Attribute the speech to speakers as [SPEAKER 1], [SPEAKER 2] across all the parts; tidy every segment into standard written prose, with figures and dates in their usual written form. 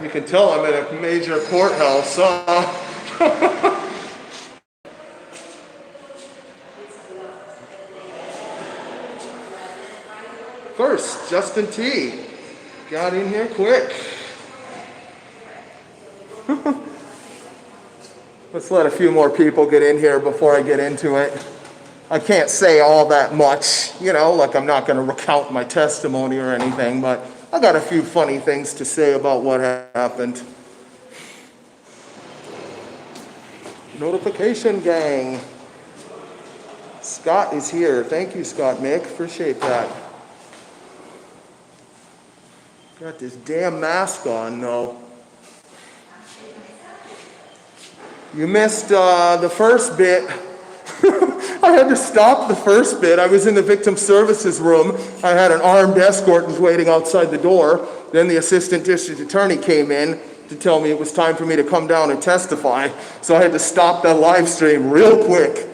[SPEAKER 1] You can tell I'm in a major courthouse. First, Justin T. Got in here quick. Let's let a few more people get in here before I get into it. I can't say all that much, you know, like I'm not going to recount my testimony or anything, but I got a few funny things to say about what happened. Notification gang. Scott is here. Thank you, Scott Mick. Appreciate that. Got this damn mask on, though. You missed the first bit. I had to stop the first bit. I was in the victim services room. I had an armed escort was waiting outside the door. Then the assistant district attorney came in to tell me it was time for me to come down and testify. So I had to stop that live stream real quick.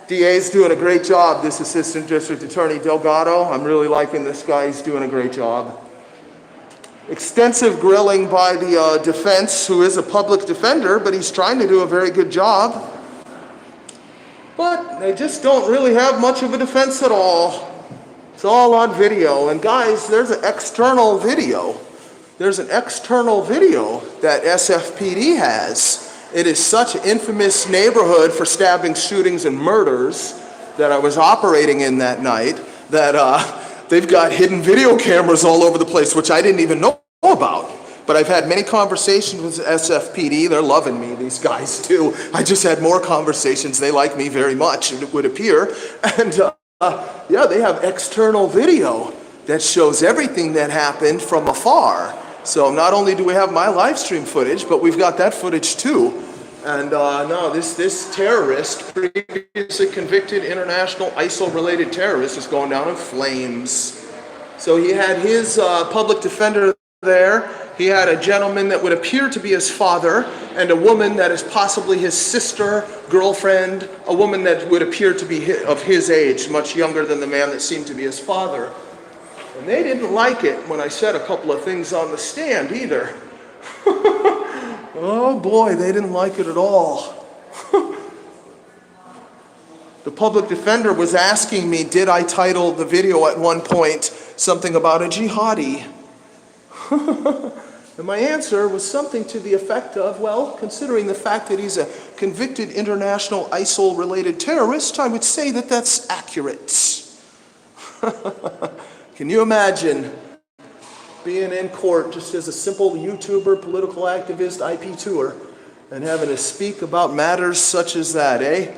[SPEAKER 1] DA's doing a great job, this assistant district attorney Delgado. I'm really liking this guy. He's doing a great job. Extensive grilling by the defense, who is a public defender, but he's trying to do a very good job. But they just don't really have much of a defense at all. It's all on video. And guys, there's an external video. There's an external video that SFPD has. It is such an infamous neighborhood for stabbing, shootings, and murders that I was operating in that night that they've got hidden video cameras all over the place, which I didn't even know about. But I've had many conversations with SFPD. They're loving me, these guys too. I just had more conversations. They like me very much, it would appear. And yeah, they have external video that shows everything that happened from afar. So not only do we have my live stream footage, but we've got that footage too. And no, this terrorist, previously convicted international ISIL-related terrorist, is going down in flames. So he had his public defender there. He had a gentleman that would appear to be his father, and a woman that is possibly his sister, girlfriend, a woman that would appear to be of his age, much younger than the man that seemed to be his father. And they didn't like it when I said a couple of things on the stand either. Oh boy, they didn't like it at all. The public defender was asking me, did I title the video at one point something about a jihadi? And my answer was something to the effect of, well, considering the fact that he's a convicted international ISIL-related terrorist, I would say that that's accurate. Can you imagine being in court just as a simple YouTuber, political activist, IP2er, and having to speak about matters such as that, eh?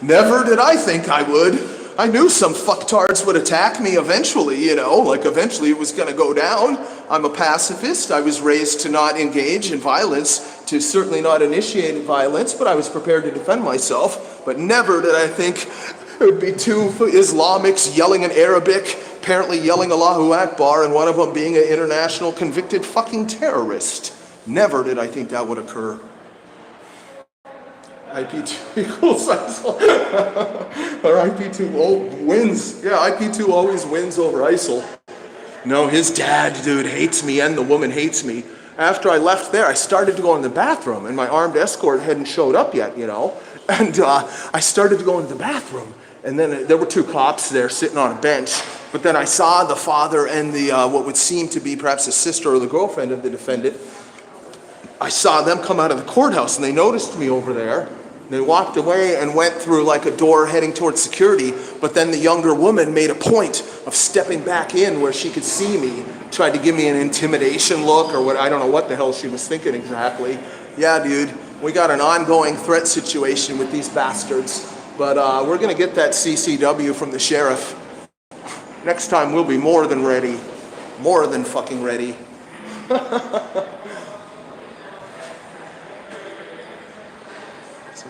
[SPEAKER 1] Never did I think I would. I knew some fucktards would attack me eventually, you know, like eventually it was going to go down. I'm a pacifist. I was raised to not engage in violence, to certainly not initiate violence, but I was prepared to defend myself. But never did I think it would be two Islamics yelling in Arabic, apparently yelling Allahu Akbar, and one of them being an international convicted fucking terrorist. Never did I think that would occur. IP2 equals ISIL. Or IP2 wins. Yeah, IP2 always wins over ISIL. No, his dad, dude, hates me and the woman hates me. After I left there, I started to go in the bathroom, and my armed escort hadn't showed up yet, you know. And I started to go into the bathroom. And then there were two cops there sitting on a bench. But then I saw the father and the what would seem to be perhaps the sister or the girlfriend of the defendant. I saw them come out of the courthouse, and they noticed me over there. They walked away and went through like a door heading towards security, but then the younger woman made a point of stepping back in where she could see me, tried to give me an intimidation look or what, I don't know what the hell she was thinking exactly. Yeah, dude, we got an ongoing threat situation with these bastards, but we're gonna get that CCW from the sheriff. Next time we'll be more than ready. More than fucking ready.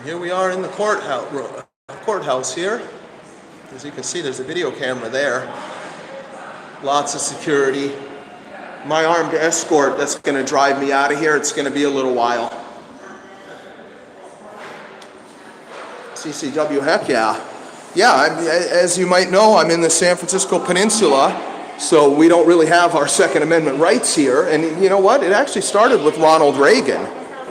[SPEAKER 1] Here we are in the courthouse here. As you can see, there's a video camera there. Lots of security. My armed escort that's going to drive me out of here, it's going to be a little while. CCW, heck yeah. Yeah, as you might know, I'm in the San Francisco Peninsula, So we don't really have our Second Amendment rights here. And you know what? It actually started with Ronald Reagan.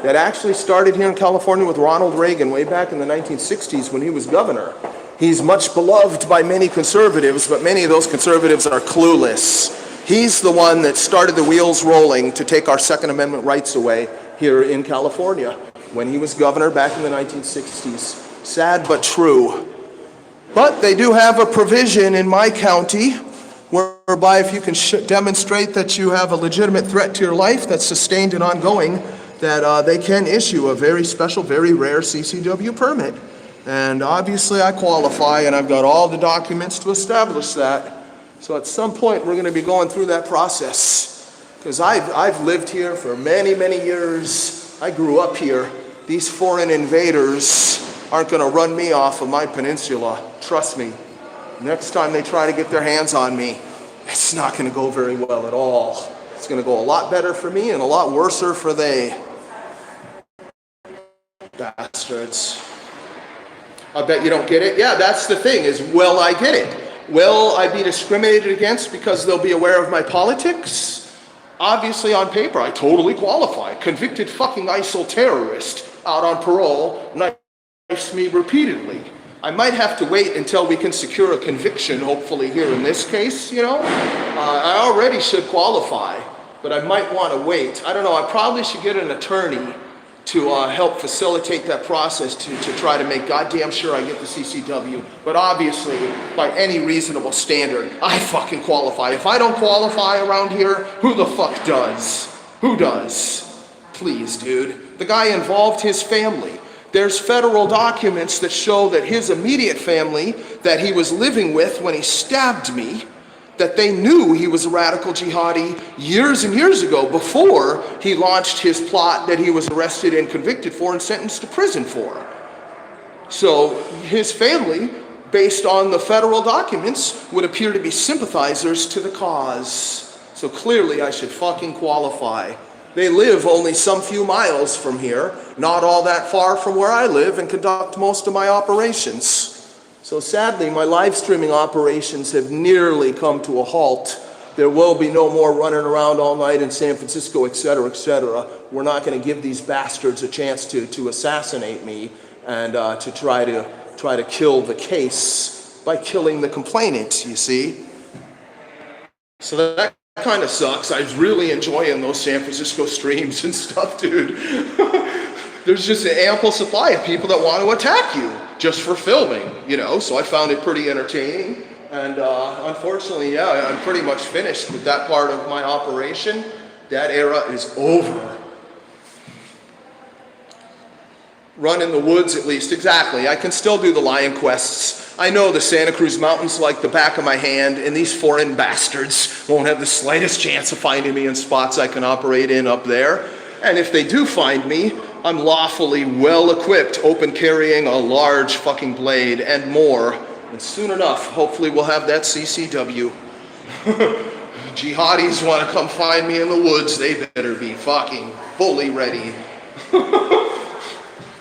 [SPEAKER 1] It actually started here in California with Ronald Reagan way back in the 1960s when he was governor. He's much beloved by many conservatives, but many of those conservatives are clueless. He's the one that started the wheels rolling to take our Second Amendment rights away here in California when he was governor back in the 1960s. Sad but true. But they do have a provision in my county whereby if you can demonstrate that you have a legitimate threat to your life that's sustained and ongoing, that they can issue a very special, very rare CCW permit. And obviously I qualify and I've got all the documents to establish that. So at some point we're going to be going through that process. Because I've lived here for many, many years. I grew up here. These foreign invaders aren't going to run me off of my peninsula. Trust me. Next time they try to get their hands on me, it's not going to go very well at all. It's going to go a lot better for me and a lot worser for they. Bastards. I bet you don't get it. Yeah, that's the thing is, will I get it? Will I be discriminated against because they'll be aware of my politics? Obviously on paper, I totally qualify. Convicted fucking ISIL terrorist out on parole, knifes me repeatedly. I might have to wait until we can secure a conviction, hopefully here in this case, you know. I already should qualify, but I might want to wait. I don't know, I probably should get an attorney to help facilitate that process to try to make goddamn sure I get the CCW. But obviously, by any reasonable standard, I fucking qualify. If I don't qualify around here, who the fuck does? Who does? Please, dude. The guy involved his family. There's federal documents that show that his immediate family that he was living with when he stabbed me, that they knew he was a radical jihadi years and years ago before he launched his plot that he was arrested and convicted for and sentenced to prison for. So his family, based on the federal documents, would appear to be sympathizers to the cause. So clearly I should fucking qualify. They live only some few miles from here, not all that far from where I live and conduct most of my operations. So sadly, my live streaming operations have nearly come to a halt. There will be no more running around all night in San Francisco, et cetera, et cetera. We're not going to give these bastards a chance to assassinate me and to try to kill the case by killing the complainant, you see. So that kind of sucks. I was really enjoying those San Francisco streams and stuff, dude. There's just an ample supply of people that want to attack you just for filming, you know, so I found it pretty entertaining. And unfortunately, yeah, I'm pretty much finished with that part of my operation. That era is over. Run in the woods, at least, exactly. I can still do the lion quests. I know the Santa Cruz Mountains like the back of my hand, and these foreign bastards won't have the slightest chance of finding me in spots I can operate in up there. And if they do find me, I'm lawfully well-equipped, open carrying a large fucking blade and more. And soon enough, hopefully we'll have that CCW. Jihadis want to come find me in the woods, they better be fucking fully ready.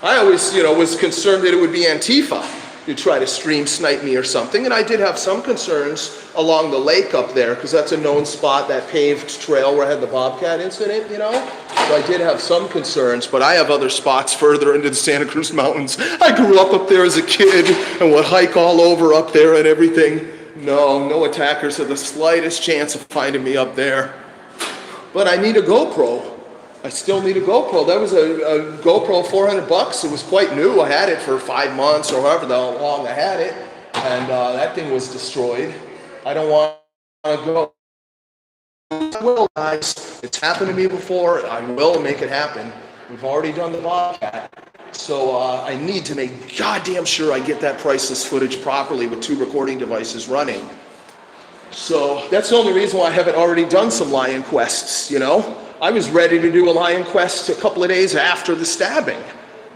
[SPEAKER 1] I always, was concerned that it would be Antifa who'd try to stream snipe me or something, and I did have some concerns along the lake up there, because that's a known spot, that paved trail where I had the Bobcat incident, So I did have some concerns, but I have other spots further into the Santa Cruz Mountains. I grew up there as a kid and would hike all over up there and everything. No attackers have the slightest chance of finding me up there. But I need a GoPro. I still need a GoPro. That was a GoPro, $400. It was quite new. I had it for 5 months or however long I had it, and that thing was destroyed. I don't want to go. I will, guys. It's happened to me before. I will make it happen. We've already done the Bobcat. So I need to make goddamn sure I get that priceless footage properly with 2 recording devices running. So that's the only reason why I haven't already done some lion quests, I was ready to do a lion quest a couple of days after the stabbing.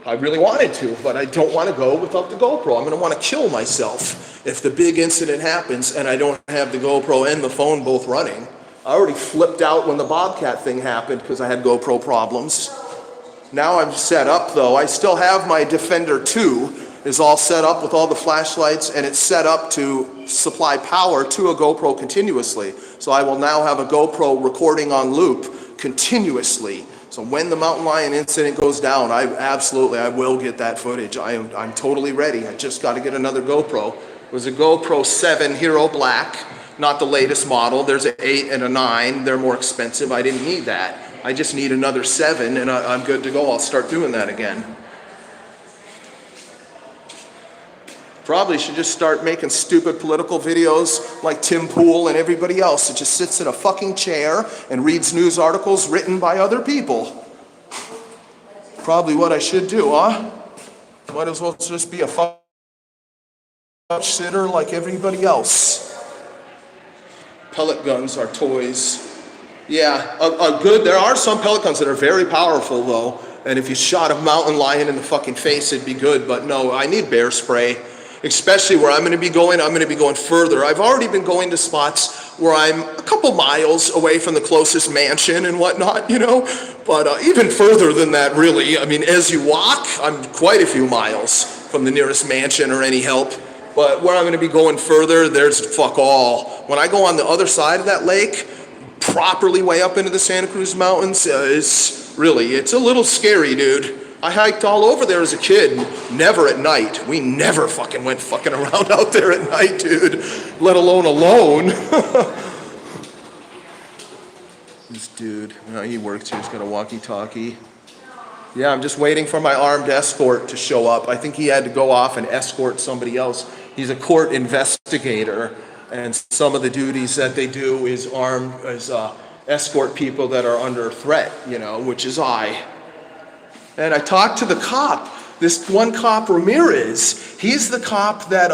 [SPEAKER 1] I really wanted to, but I don't want to go without the GoPro. I'm going to want to kill myself if the big incident happens and I don't have the GoPro and the phone both running. I already flipped out when the Bobcat thing happened because I had GoPro problems. Now I'm set up though. I still have my Defender 2, is all set up with all the flashlights, and it's set up to supply power to a GoPro continuously. So I will now have a GoPro recording on loop continuously. So when the mountain lion incident goes down, I will get that footage. I'm totally ready. I just got to get another GoPro. It was a GoPro 7 Hero Black, not the latest model. There's an 8 and a 9. They're more expensive. I didn't need that. I just need another 7, and I'm good to go. I'll start doing that again. Probably should just start making stupid political videos like Tim Pool and everybody else that just sits in a fucking chair and reads news articles written by other people. Probably what I should do, huh? Might as well just be a fucking sitter like everybody else. Pellet guns are toys. Yeah, there are some pellet guns that are very powerful though, and if you shot a mountain lion in the fucking face, it'd be good, but no, I need bear spray. Especially where I'm going to be going further. I've already been going to spots where I'm a couple miles away from the closest mansion and whatnot, you know, but even further than that, really. I mean, as you walk, I'm quite a few miles from the nearest mansion or any help, but where I'm going to be going further, there's fuck all. When I go on the other side of that lake, properly way up into the Santa Cruz Mountains, it's a little scary, dude. I hiked all over there as a kid, never at night. We never fucking went fucking around out there at night, dude, let alone alone. This dude, he works here, he's got a walkie-talkie. Yeah, I'm just waiting for my armed escort to show up. I think he had to go off and escort somebody else. He's a court investigator, and some of the duties that they do is escort people that are under threat, you know, which is I. And I talked to the cop, this one cop, Ramirez. He's the cop that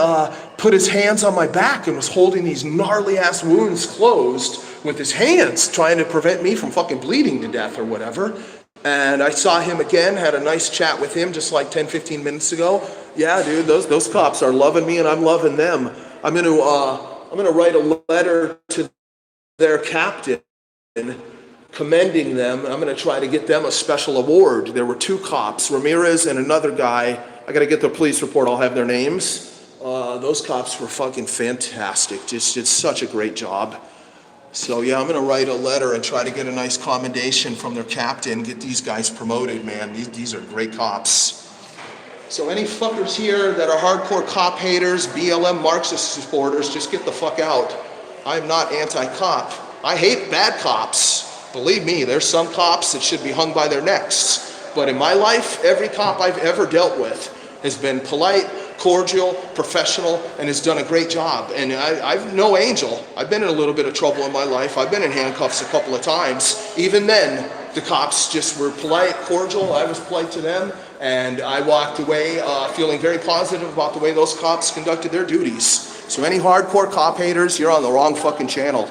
[SPEAKER 1] put his hands on my back and was holding these gnarly ass wounds closed with his hands, trying to prevent me from fucking bleeding to death or whatever. And I saw him again, had a nice chat with him just like 10, 15 minutes ago. Yeah, dude, those cops are loving me and I'm loving them. I'm gonna write a letter to their captain commending them. I'm going to try to get them a special award. There were 2 cops, Ramirez and another guy. I got to get their police report. I'll have their names. Those cops were fucking fantastic. Just did such a great job. So yeah, I'm going to write a letter and try to get a nice commendation from their captain, get these guys promoted, man. These are great cops. So any fuckers here that are hardcore cop haters, BLM Marxist supporters, just get the fuck out. I'm not anti-cop. I hate bad cops. Believe me, there's some cops that should be hung by their necks. But in my life, every cop I've ever dealt with has been polite, cordial, professional, and has done a great job. And I'm no angel. I've been in a little bit of trouble in my life. I've been in handcuffs a couple of times. Even then, the cops just were polite, cordial. I was polite to them. And I walked away feeling very positive about the way those cops conducted their duties. So any hardcore cop haters, you're on the wrong fucking channel.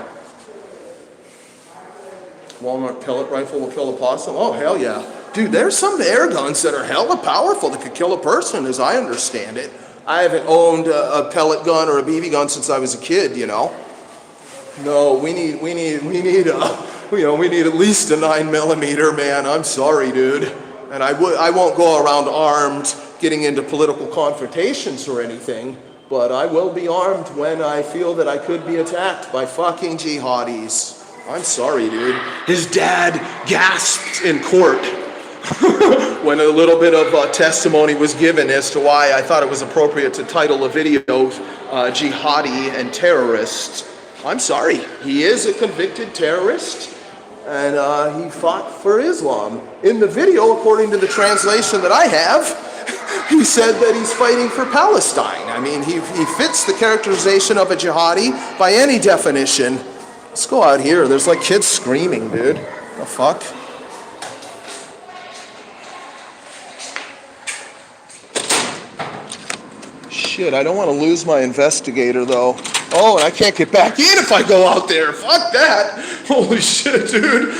[SPEAKER 1] Walmart pellet rifle will kill a possum? Oh, hell yeah. Dude, there's some air guns that are hella powerful that could kill a person, as I understand it. I haven't owned a pellet gun or a BB gun since I was a kid, you know. No, we need at least a 9mm, man. I'm sorry, dude. And I won't go around armed getting into political confrontations or anything, but I will be armed when I feel that I could be attacked by fucking jihadis. I'm sorry, dude. His dad gasped in court when a little bit of testimony was given as to why I thought it was appropriate to title a video Jihadi and Terrorist. I'm sorry. He is a convicted terrorist, and he fought for Islam. In the video, according to the translation that I have, he said that he's fighting for Palestine. I mean, he fits the characterization of a jihadi by any definition. Let's go out here. There's like kids screaming, dude. The fuck? Shit, I don't want to lose my investigator though. Oh, and I can't get back in if I go out there. Fuck that. Holy shit, dude.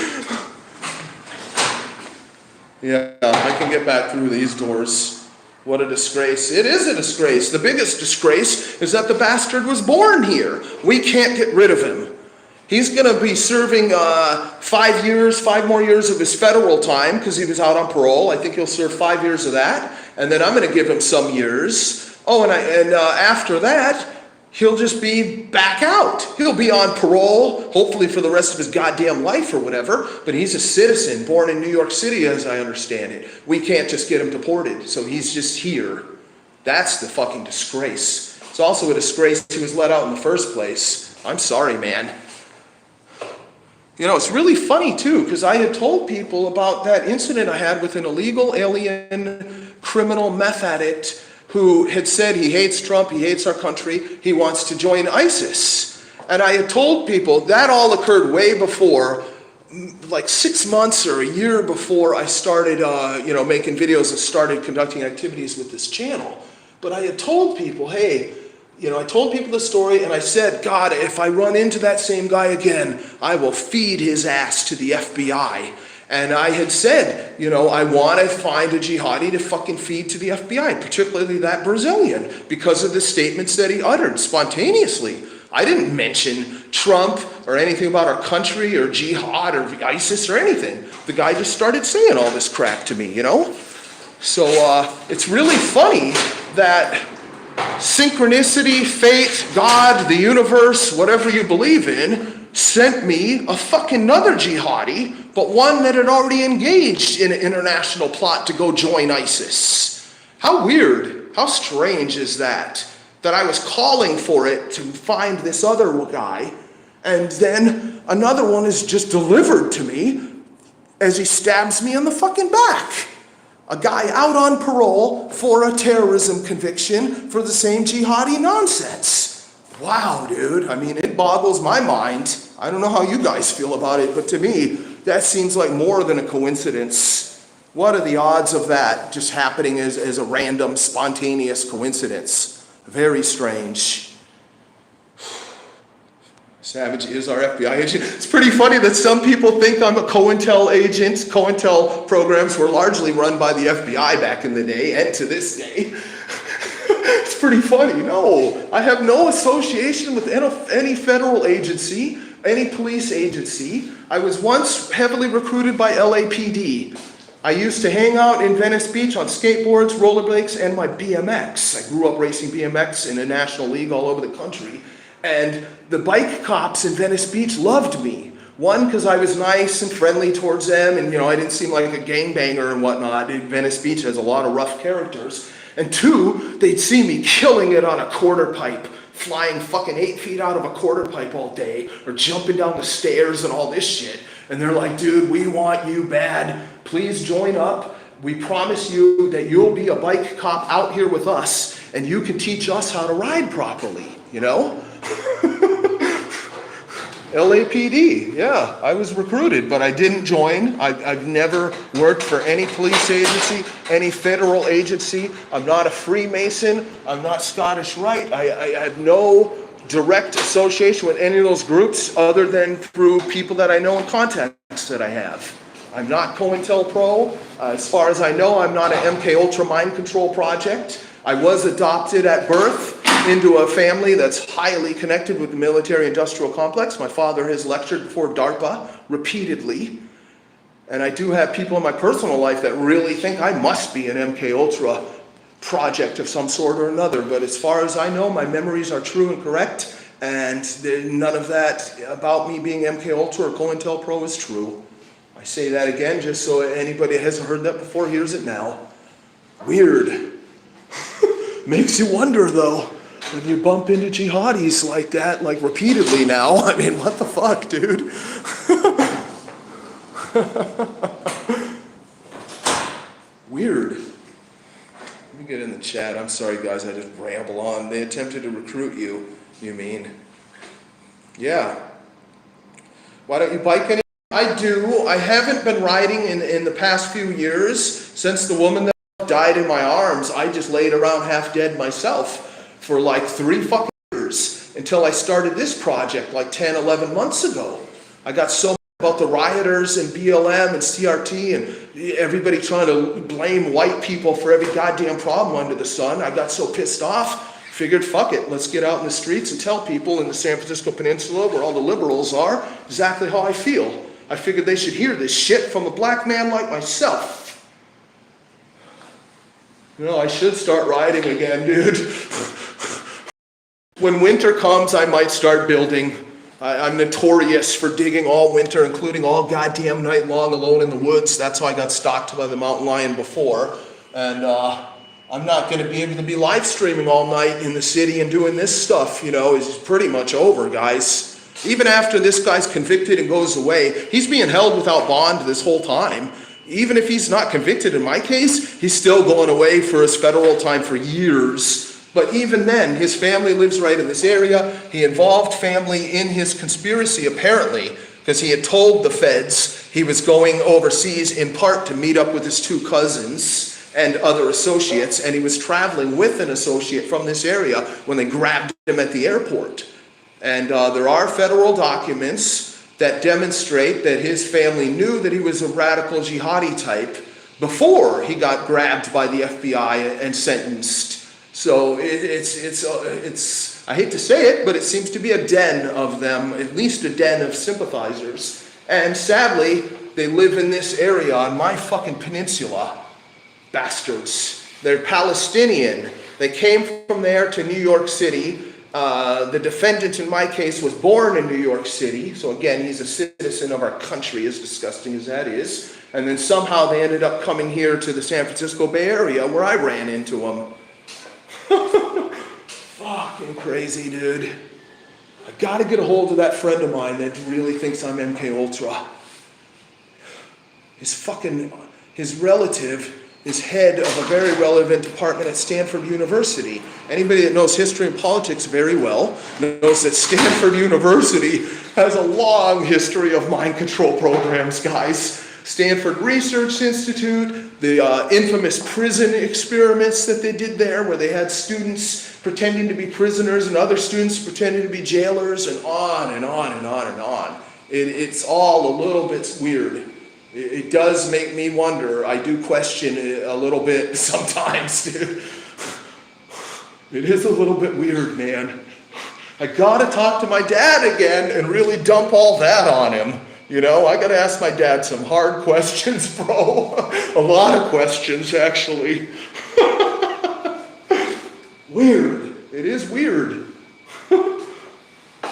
[SPEAKER 1] Yeah, I can get back through these doors. What a disgrace. It is a disgrace. The biggest disgrace is that the bastard was born here. We can't get rid of him. He's going to be serving 5 more years of his federal time because he was out on parole. I think he'll serve 5 years of that. and then I'm going to give him some years. Oh, and after that, he'll just be back out. He'll be on parole, hopefully for the rest of his goddamn life or whatever, but he's a citizen born in New York City, as I understand it. We can't just get him deported, so he's just here. That's the fucking disgrace. It's also a disgrace he was let out in the first place. I'm sorry, man. You know, it's really funny too, because I had told people about that incident I had with an illegal alien criminal meth addict who had said he hates Trump, he hates our country, he wants to join ISIS. And I had told people that all occurred way before, like 6 months or a year before I started making videos and started conducting activities with this channel. But I had told people, hey, I told people the story, and I said, God, if I run into that same guy again, I will feed his ass to the FBI. And I had said, I want to find a jihadi to fucking feed to the FBI, particularly that Brazilian, because of the statements that he uttered spontaneously. I didn't mention Trump or anything about our country or jihad or ISIS or anything. The guy just started saying all this crap to me, So it's really funny that synchronicity, fate, God, the universe, whatever you believe in, sent me a fucking another jihadi, but one that had already engaged in an international plot to go join ISIS. How weird, how strange is that? That I was calling for it to find this other guy, and then another one is just delivered to me as he stabs me in the fucking back. A guy out on parole for a terrorism conviction for the same jihadi nonsense. Wow, dude. I mean, it boggles my mind. I don't know how you guys feel about it, but to me, that seems like more than a coincidence. What are the odds of that just happening as a random, spontaneous coincidence? Very strange. Savage is our FBI agent. It's pretty funny that some people think I'm a COINTEL agent. COINTEL programs were largely run by the FBI back in the day and to this day. It's pretty funny. No, I have no association with any federal agency, any police agency. I was once heavily recruited by LAPD. I used to hang out in Venice Beach on skateboards, rollerblades, and my BMX. I grew up racing BMX in a national league all over the country. And the bike cops in Venice Beach loved me. One, because I was nice and friendly towards them, and I didn't seem like a gangbanger and whatnot. Venice Beach has a lot of rough characters. And two, they'd see me killing it on a quarter pipe, flying fucking 8 feet out of a quarter pipe all day, or jumping down the stairs and all this shit. And they're like, dude, we want you bad. Please join up. We promise you that you'll be a bike cop out here with us, and you can teach us how to ride properly, LAPD, yeah, I was recruited, but I didn't join. I've never worked for any police agency, any federal agency. I'm not a Freemason. I'm not Scottish Rite. I have no direct association with any of those groups other than through people that I know and contacts that I have. I'm not COINTELPRO. As far as I know, I'm not an MK Ultra mind control project. I was adopted at birth into a family that's highly connected with the military-industrial complex. My father has lectured before DARPA repeatedly. And I do have people in my personal life that really think I must be an MK Ultra project of some sort or another. But as far as I know, my memories are true and correct. And none of that about me being MK Ultra or COINTELPRO is true. I say that again just so anybody that hasn't heard that before hears it now. Weird. Makes you wonder though. When you bump into jihadis like that, like repeatedly now, I mean, what the fuck, dude? Weird. Let me get in the chat. I'm sorry, guys, I just ramble on. They attempted to recruit you, you mean? Yeah. Why don't you bike any? I do. I haven't been riding in the past few years. Since the woman that died in my arms, I just laid around half dead myself for like 3 fucking years until I started this project like 10, 11 months ago. I got so about the rioters and BLM and CRT and everybody trying to blame white people for every goddamn problem under the sun. I got so pissed off, figured fuck it, let's get out in the streets and tell people in the San Francisco Peninsula where all the liberals are exactly how I feel. I figured they should hear this shit from a black man like myself. No, I should start riding again, dude. When winter comes, I might start building. I'm notorious for digging all winter, including all goddamn night long alone in the woods. That's how I got stalked by the mountain lion before. And I'm not going to be able to be live streaming all night in the city and doing this stuff, you know, it's pretty much over, guys. Even after this guy's convicted and goes away, he's being held without bond this whole time. Even if he's not convicted in my case, he's still going away for his federal time for years. But even then, his family lives right in this area. He involved family in his conspiracy, apparently, because he had told the feds he was going overseas in part to meet up with his two cousins and other associates, and he was traveling with an associate from this area when they grabbed him at the airport. And there are federal documents that demonstrate that his family knew that he was a radical jihadi type before he got grabbed by the FBI and sentenced. So it's I hate to say it, but it seems to be a den of them, at least a den of sympathizers. And sadly, they live in this area on my fucking peninsula. Bastards. They're Palestinian. They came from there to New York City. The defendant in my case was born in New York City. So again, he's a citizen of our country, as disgusting as that is. And then somehow they ended up coming here to the San Francisco Bay Area where I ran into them. Fucking crazy, dude. I gotta get a hold of that friend of mine that really thinks I'm MK Ultra. His relative is head of a very relevant department at Stanford University. Anybody that knows history and politics very well knows that Stanford University has a long history of mind control programs, guys. Stanford Research Institute, the infamous prison experiments that they did there, where they had students pretending to be prisoners and other students pretending to be jailers, and on and on and on and on. It's all a little bit weird. It does make me wonder. I do question it a little bit sometimes, dude. It is a little bit weird, man. I gotta talk to my dad again and really dump all that on him. You know, I gotta ask my dad some hard questions, bro. A lot of questions, actually. Weird. It is weird.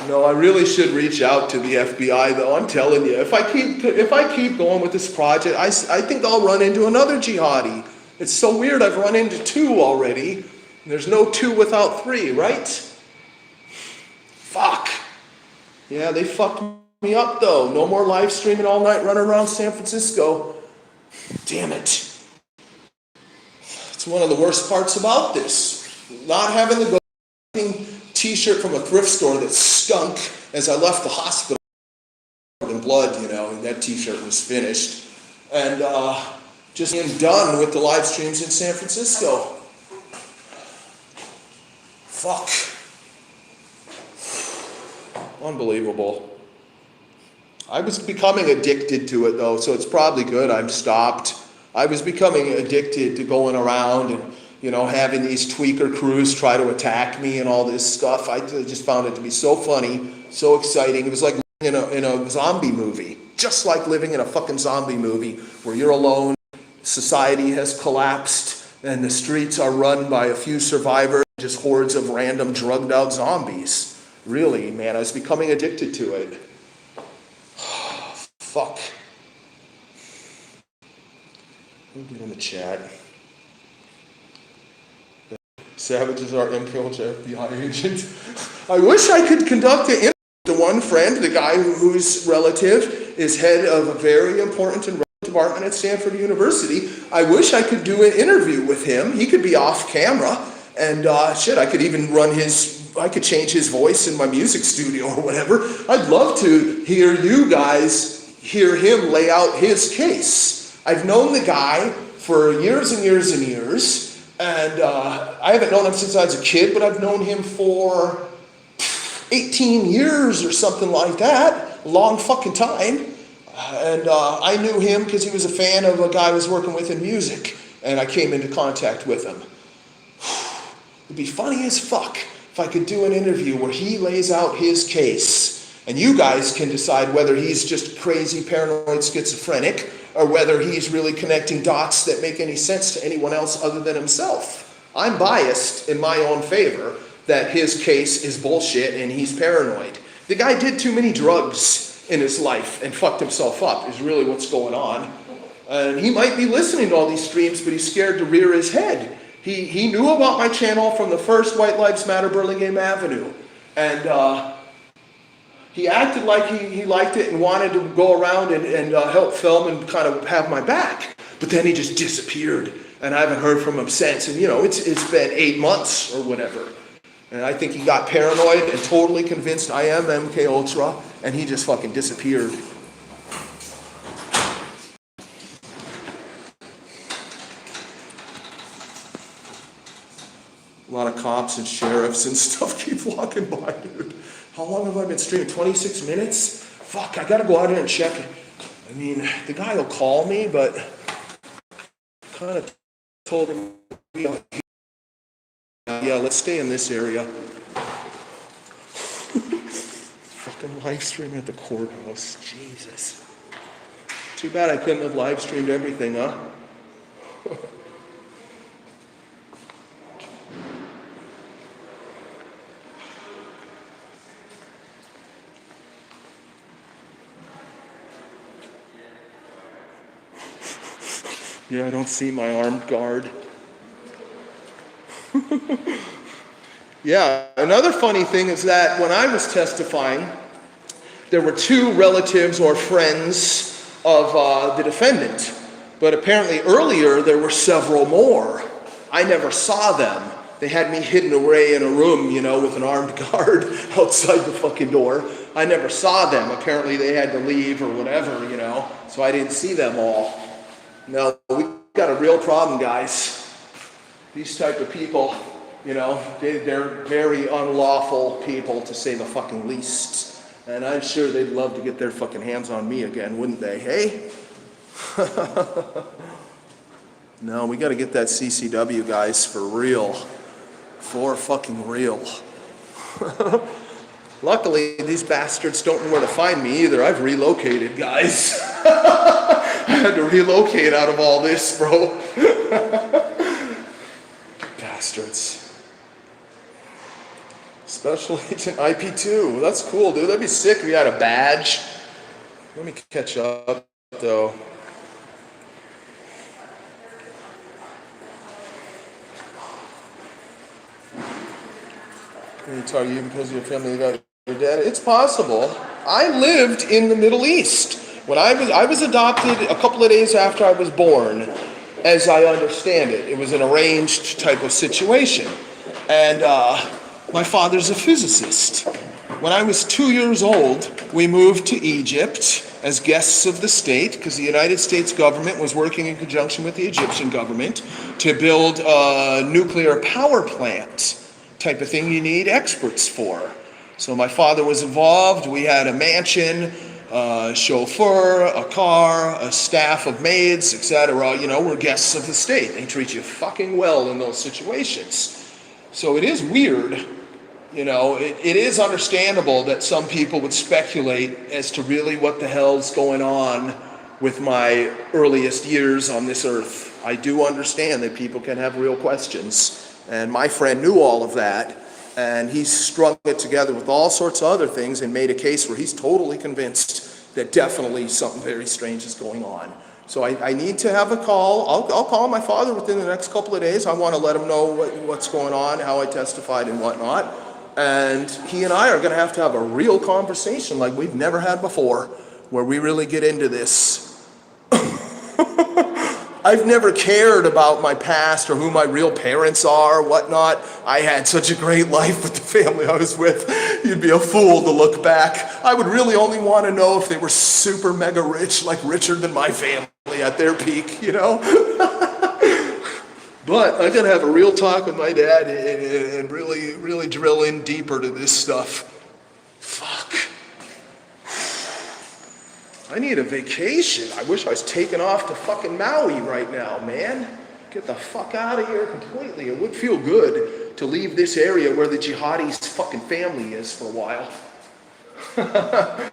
[SPEAKER 1] No, I really should reach out to the FBI, though. I'm telling you, if I keep going with this project, I think I'll run into another jihadi. It's so weird. I've run into two already. There's no two without three, right? Fuck. Yeah, they fucked me up, though. No more live streaming all night, running around San Francisco. Damn it. It's one of the worst parts about this. Not having the t-shirt from a thrift store that stunk as I left the hospital in blood, you know, and that t-shirt was finished. And just being done with the live streams in San Francisco. Fuck. Unbelievable. I was becoming addicted to it, though, so it's probably good I've stopped. I was becoming addicted to going around and, you know, having these tweaker crews try to attack me and all this stuff. I just found it to be so funny, so exciting. It was like living in a zombie movie, just like living in a fucking zombie movie where you're alone, society has collapsed, and the streets are run by a few survivors, just hordes of random drugged out zombies. Really, man, I was becoming addicted to it. Fuck. Let me get in the chat. Savage is our MK Ultra FBI agent. I wish I could conduct an interview with the one friend, the guy whose relative is head of a very important and relevant department at Stanford University. I wish I could do an interview with him. He could be off camera, and I could even I could change his voice in my music studio or whatever. I'd love to hear you guys hear him lay out his case. I've known the guy for years and years and years. And I haven't known him since I was a kid, but I've known him for 18 years or something like that. Long fucking time. And I knew him because he was a fan of a guy I was working with in music. And I came into contact with him. It'd be funny as fuck if I could do an interview where he lays out his case. And you guys can decide whether he's just crazy, paranoid, schizophrenic, or whether he's really connecting dots that make any sense to anyone else other than himself. I'm biased in my own favor that his case is bullshit and he's paranoid. The guy did too many drugs in his life and fucked himself up, is really what's going on. And he might be listening to all these streams, but he's scared to rear his head. He knew about my channel from the first White Lives Matter Burlingame Avenue. And he acted like he liked it and wanted to go around and help film and kind of have my back. But then he just disappeared, and I haven't heard from him since. And it's been 8 months or whatever. And I think he got paranoid and totally convinced I am MK Ultra, and he just fucking disappeared. A lot of cops and sheriffs and stuff keep walking by, dude. How long have I been streaming? 26 minutes? Fuck, I gotta go out here and check it. I mean, the guy will call me, but kind of told him, yeah, let's stay in this area. Fucking live stream at the courthouse. Jesus. Too bad I couldn't have live streamed everything, huh? Yeah, I don't see my armed guard. Yeah, another funny thing is that when I was testifying, there were 2 relatives or friends of the defendant. But apparently earlier there were several more. I never saw them. They had me hidden away in a room, with an armed guard outside the fucking door. I never saw them. Apparently they had to leave or whatever, so I didn't see them all. No, we got a real problem, guys. These type of people, they're very unlawful people, to say the fucking least. And I'm sure they'd love to get their fucking hands on me again, wouldn't they, hey? No, we gotta get that CCW, guys, for real. For fucking real. Luckily, these bastards don't know where to find me either. I've relocated, guys. I had to relocate out of all this, bro. Bastards. Special Agent IP2. That's cool, dude. That'd be sick if you had a badge. Let me catch up, though. You tell you because of your family got your dad. It's possible. I lived in the Middle East. When I was adopted a couple of days after I was born, as I understand it. It was an arranged type of situation. And my father's a physicist. When I was 2 years old, we moved to Egypt as guests of the state, because the United States government was working in conjunction with the Egyptian government to build a nuclear power plant type of thing you need experts for. So my father was involved. We had a mansion, a chauffeur, a car, a staff of maids, etc. You know, we're guests of the state. They treat you fucking well in those situations. So it is weird. You know, it is understandable that some people would speculate as to really what the hell's going on with my earliest years on this earth. I do understand that people can have real questions. And my friend knew all of that. And he strung it together with all sorts of other things and made a case where he's totally convinced that definitely something very strange is going on. So I need to have a call. I'll call my father within the next couple of days. I want to let him know what's going on, how I testified and whatnot. And he and I are going to have a real conversation like we've never had before, where we really get into this. I've never cared about my past or who my real parents are, whatnot. I had such a great life with the family I was with. You'd be a fool to look back. I would really only want to know if they were super mega rich, like richer than my family at their peak, you know? But I'm going to have a real talk with my dad and really drill in deeper to this stuff. Fuck. I need a vacation. I wish I was taking off to fucking Maui right now, man. Get the fuck out of here completely. It would feel good to leave this area where the jihadi's fucking family is for a while. I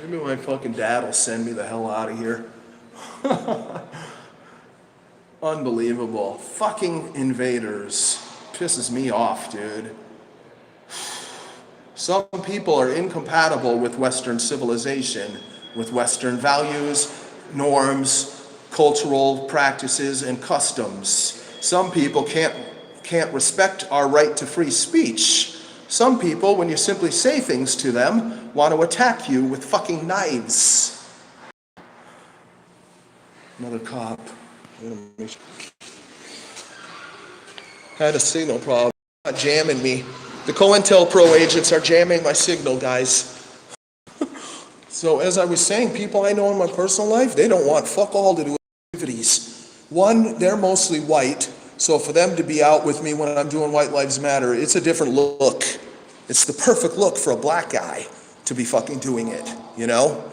[SPEAKER 1] Maybe my fucking dad will send me the hell out of here. Unbelievable. Fucking invaders. Pisses me off, dude. Some people are incompatible with Western civilization, with Western values, norms, cultural practices, and customs. Some people can't respect our right to free speech. Some people, when you simply say things to them, want to attack you with fucking knives. Another cop. Had a signal problem. Not jamming me. The COINTELPRO agents are jamming my signal, guys. So as I was saying, people I know in my personal life, they don't want fuck all to do with activities. One, they're mostly white, so for them to be out with me when I'm doing White Lives Matter, it's a different look. It's the perfect look for a black guy to be fucking doing it, you know?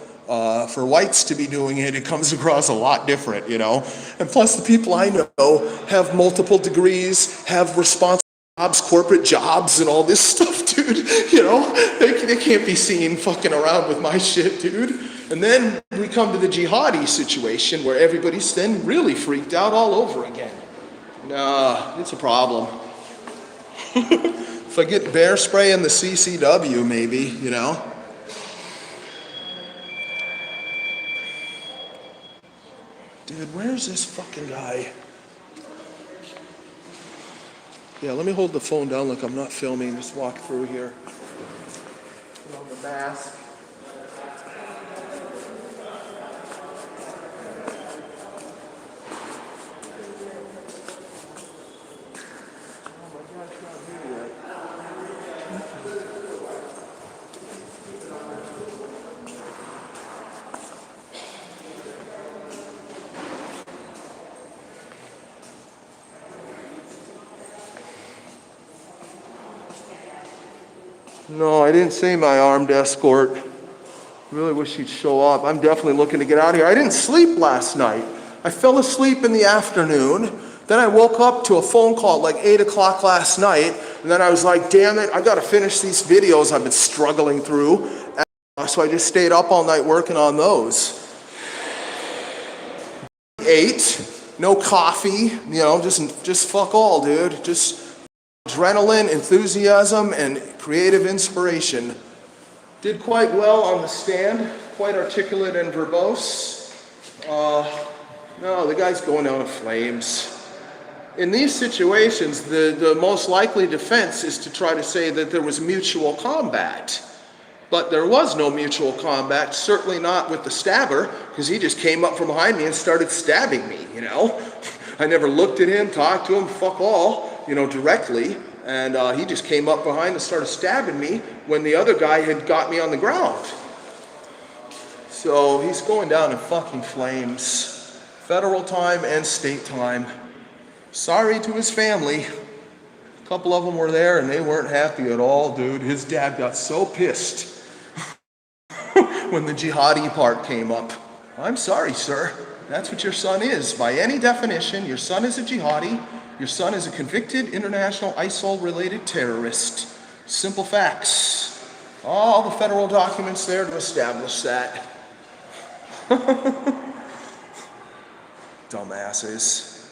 [SPEAKER 1] For whites to be doing it, it comes across a lot different, you know? And plus the people I know have multiple degrees, have responsible jobs, corporate jobs, and all this stuff, dude. You know, they can't be seen fucking around with my shit, dude. And then we come to the jihadi situation where everybody's then really freaked out all over again. Nah, it's a problem. If I get bear spray in the CCW, maybe, you know. Dude, where's this fucking guy? Yeah, let me hold the phone down like I'm not filming. Just walk through here. Put on the mask. No, I didn't say my armed escort. Really wish he'd show up. I'm definitely looking to get out of here. I didn't sleep last night. I fell asleep in the afternoon. Then I woke up to a phone call at like 8 o'clock last night. And then I was like, damn it, I got to finish these videos I've been struggling through. And so I just stayed up all night working on those. 8, no coffee, you know, just fuck all, dude. Just adrenaline, enthusiasm, and creative inspiration. Did quite well on the stand, quite articulate and verbose. No, the guy's going down in flames. In these situations, the most likely defense is to try to say that there was mutual combat. But there was no mutual combat, certainly not with the stabber, because he just came up from behind me and started stabbing me, you know? I never looked at him, talked to him, fuck all, you know, directly. And he just came up behind and started stabbing me when the other guy had got me on the ground. So he's going down in fucking flames. Federal time and state time. Sorry to his family. A couple of them were there and they weren't happy at all, dude. His dad got so pissed when the jihadi part came up. I'm sorry, sir. That's what your son is. By any definition, your son is a jihadi. Your son is a convicted international ISIL-related terrorist. Simple facts. All the federal documents there to establish that. Dumbasses.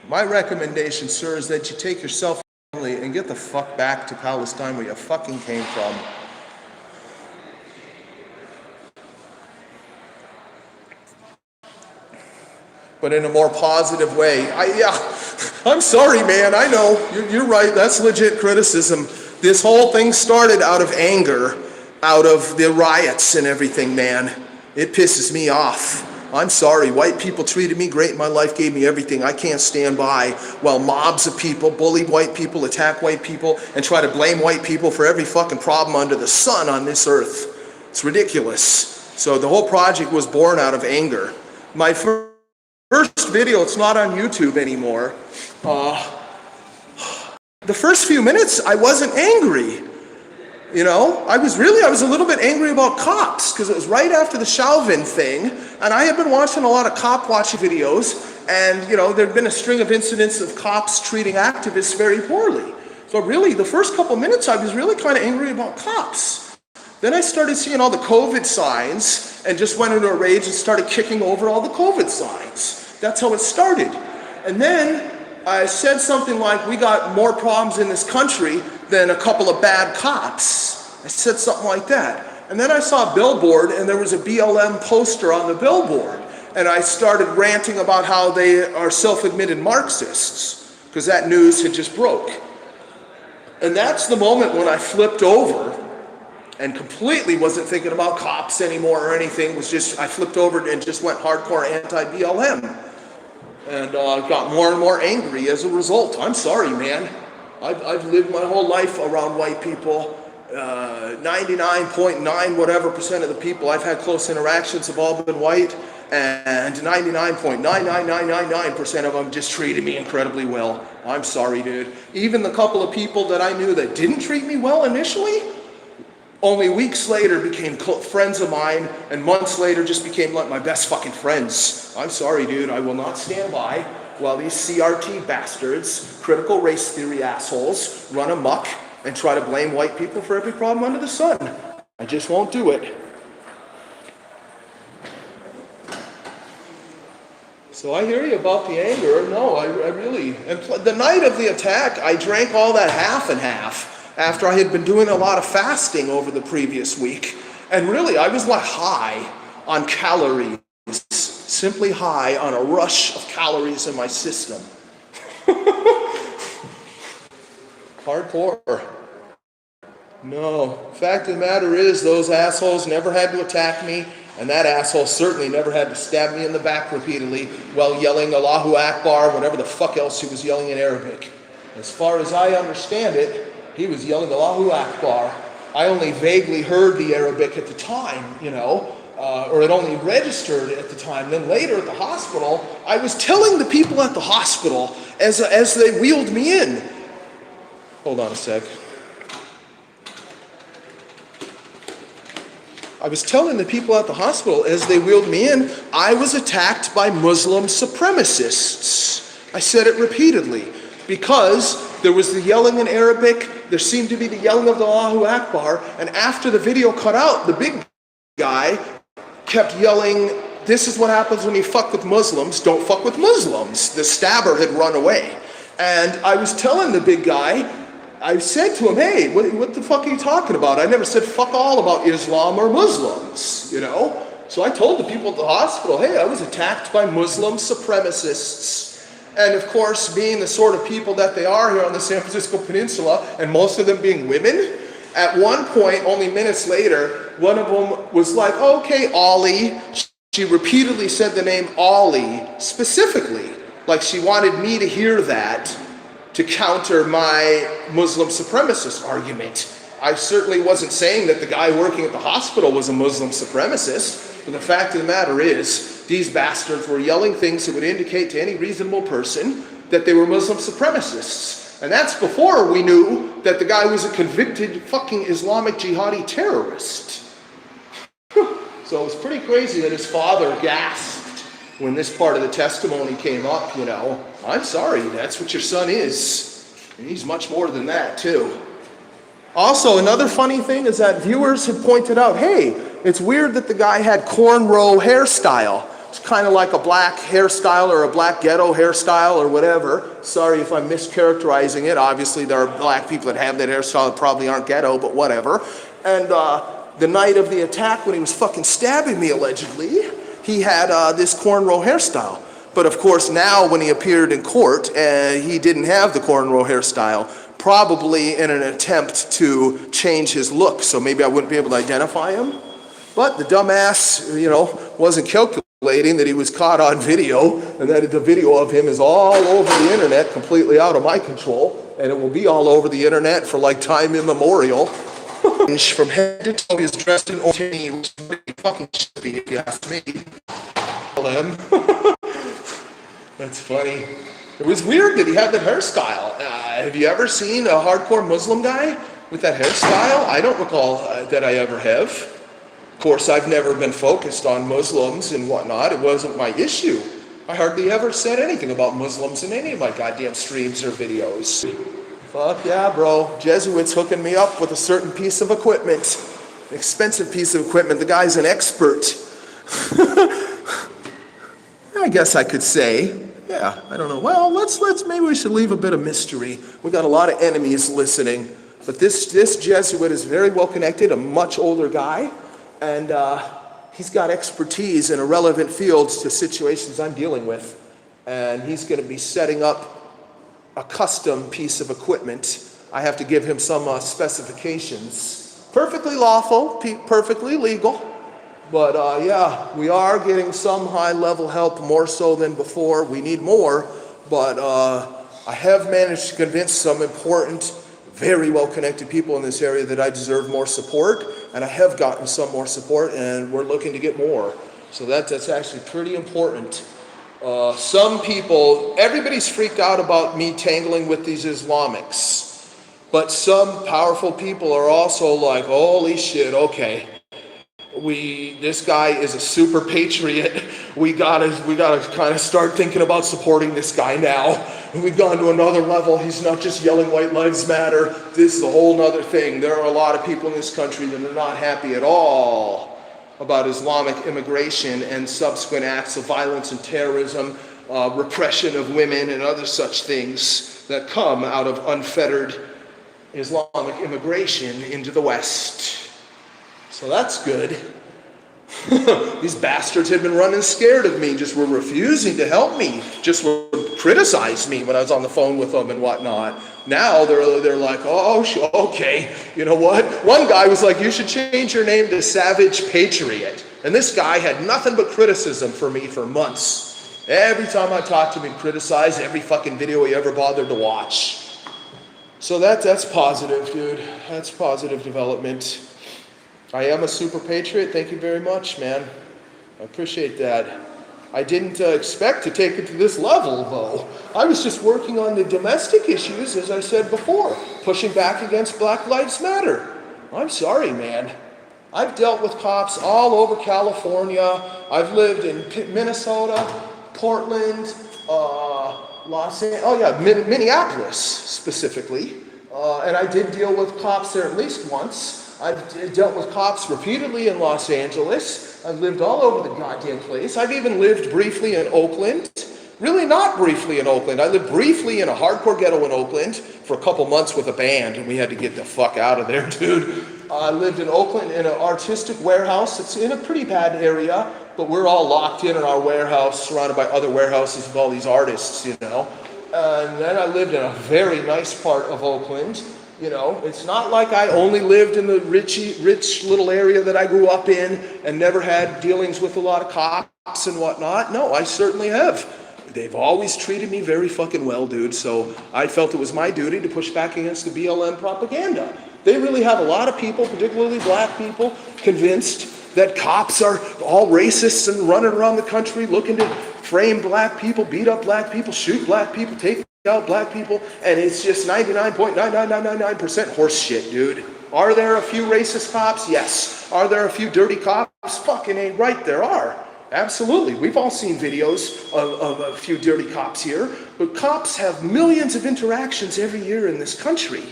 [SPEAKER 1] My recommendation, sir, is that you take yourself and get the fuck back to Palestine where you fucking came from. But in a more positive way. I'm sorry, man, I know, you're right, that's legit criticism. This whole thing started out of anger, out of the riots and everything, man. It pisses me off. I'm sorry, white people treated me great in my life, gave me everything. I can't stand by while mobs of people bully white people, attack white people, and try to blame white people for every fucking problem under the sun on this earth. It's ridiculous. So the whole project was born out of anger. My first video, it's not on YouTube anymore. The first few minutes, I wasn't angry. You know, I was a little bit angry about cops because it was right after the Chauvin thing, and I had been watching a lot of cop watch videos, and you know, there'd been a string of incidents of cops treating activists very poorly. So really, the first couple minutes, I was really kind of angry about cops. Then I started seeing all the COVID signs and just went into a rage and started kicking over all the COVID signs. That's how it started. And then I said something like, we got more problems in this country than a couple of bad cops. I said something like that. And then I saw a billboard and there was a BLM poster on the billboard. And I started ranting about how they are self-admitted Marxists, because that news had just broke. And that's the moment when I flipped over and completely wasn't thinking about cops anymore or anything. It was just, I flipped over and just went hardcore anti-BLM. And got more and more angry as a result. I'm sorry, man. I've lived my whole life around white people. 99.9 whatever percent of the people I've had close interactions have all been white, and 99.99999% of them just treated me incredibly well. I'm sorry, dude. Even the couple of people that I knew that didn't treat me well initially, only weeks later became friends of mine, and months later just became like my best fucking friends. I'm sorry, dude. I will not stand by while these CRT bastards, critical race theory assholes, run amok and try to blame white people for every problem under the sun. I just won't do it. So I hear you about the anger. No, I really, and the night of the attack, I drank all that half and half after I had been doing a lot of fasting over the previous week. And really, I was like high on calories, simply high on a rush of calories in my system. Hardcore. No. Fact of the matter is, those assholes never had to attack me, and that asshole certainly never had to stab me in the back repeatedly while yelling Allahu Akbar, whatever the fuck else he was yelling in Arabic. As far as I understand it, he was yelling Allahu Akbar. I only vaguely heard the Arabic at the time, or it only registered at the time. Then later at the hospital, I was telling the people at the hospital as they wheeled me in. Hold on a sec. I was telling the people at the hospital as they wheeled me in, I was attacked by Muslim supremacists. I said it repeatedly because there was the yelling in Arabic, there seemed to be the yelling of the Allahu Akbar, and after the video cut out, the big guy kept yelling, this is what happens when you fuck with Muslims, don't fuck with Muslims. The stabber had run away. And I was telling the big guy, I said to him, hey, what the fuck are you talking about? I never said fuck all about Islam or Muslims, So I told the people at the hospital, hey, I was attacked by Muslim supremacists. And of course, being the sort of people that they are here on the San Francisco Peninsula, and most of them being women, at one point, only minutes later, one of them was like, okay, Ollie. She repeatedly said the name Ollie specifically, like she wanted me to hear that to counter my Muslim supremacist argument. I certainly wasn't saying that the guy working at the hospital was a Muslim supremacist, but the fact of the matter is, these bastards were yelling things that would indicate to any reasonable person that they were Muslim supremacists. And that's before we knew that the guy was a convicted fucking Islamic jihadi terrorist. So it was pretty crazy that his father gasped when this part of the testimony came up, I'm sorry, that's what your son is. And he's much more than that, too. Also, another funny thing is that viewers have pointed out, hey, it's weird that the guy had cornrow hairstyle. It's kind of like a black hairstyle or a black ghetto hairstyle or whatever. Sorry if I'm mischaracterizing it. Obviously, there are black people that have that hairstyle that probably aren't ghetto, but whatever. And the night of the attack when he was fucking stabbing me, allegedly, he had this cornrow hairstyle. But of course, now when he appeared in court, he didn't have the cornrow hairstyle, probably in an attempt to change his look. So maybe I wouldn't be able to identify him. But the dumbass, wasn't calculating that he was caught on video and that the video of him is all over the internet, completely out of my control. And it will be all over the internet for like time immemorial. From head to toe, he's dressed in old tinny, which is pretty fucking shitty if you ask me. That's funny. It was weird that he had that hairstyle. Have you ever seen a hardcore Muslim guy with that hairstyle? I don't recall that I ever have. Of course, I've never been focused on Muslims and whatnot. It wasn't my issue. I hardly ever said anything about Muslims in any of my goddamn streams or videos. Fuck yeah, bro. Jesuits hooking me up with a certain piece of equipment. expensive piece of equipment. The guy's an expert. I guess I could say. Yeah, I don't know. Well, maybe we should leave a bit of mystery. We got a lot of enemies listening. But this Jesuit is very well connected, a much older guy, and he's got expertise in irrelevant fields to situations I'm dealing with. And he's going to be setting up a custom piece of equipment. I have to give him some specifications. Perfectly lawful, perfectly legal. But yeah, we are getting some high-level help, more so than before. We need more, but I have managed to convince some important, very well-connected people in this area that I deserve more support, and I have gotten some more support, and we're looking to get more. So that's actually pretty important. Some people, everybody's freaked out about me tangling with these Islamics, but some powerful people are also like, holy shit, okay. This guy is a super patriot. We gotta kind of start thinking about supporting this guy now. And we've gone to another level. He's not just yelling white lives matter. This is a whole nother thing. There are a lot of people in this country that are not happy at all about Islamic immigration and subsequent acts of violence and terrorism, repression of women and other such things that come out of unfettered Islamic immigration into the West. So that's good. These bastards had been running scared of me, just were refusing to help me, just would criticize me when I was on the phone with them and whatnot. Now they're like, oh, okay, you know what? One guy was like, you should change your name to Savage Patriot. And this guy had nothing but criticism for me for months. Every time I talked to him, he'd criticize every fucking video he ever bothered to watch. So that's positive, dude. That's positive development. I am a super patriot. Thank you very much, man. I appreciate that. I didn't expect to take it to this level, though. I was just working on the domestic issues, as I said before, pushing back against Black Lives Matter. I'm sorry, man. I've dealt with cops all over California. I've lived in Minnesota, Portland, Minneapolis specifically. And I did deal with cops there at least once. I've dealt with cops repeatedly in Los Angeles. I've lived all over the goddamn place. I've even lived briefly in Oakland. Really not briefly in Oakland. I lived briefly in a hardcore ghetto in Oakland for a couple months with a band, and we had to get the fuck out of there, dude. I lived in Oakland in an artistic warehouse. It's in a pretty bad area, but we're all locked in our warehouse, surrounded by other warehouses with all these artists, you know. And then I lived in a very nice part of Oakland. You know, it's not like I only lived in the rich little area that I grew up in and never had dealings with a lot of cops and whatnot. No, I certainly have. They've always treated me very fucking well, dude. So I felt it was my duty to push back against the BLM propaganda. They really have a lot of people, particularly black people, convinced that cops are all racists and running around the country looking to frame black people, beat up black people, shoot black people, take out black people, and it's just 99.99999% horse shit, dude. Are there a few racist cops? Yes. Are there a few dirty cops? Fucking ain't right, there are. Absolutely. We've all seen videos of a few dirty cops here, but cops have millions of interactions every year in this country.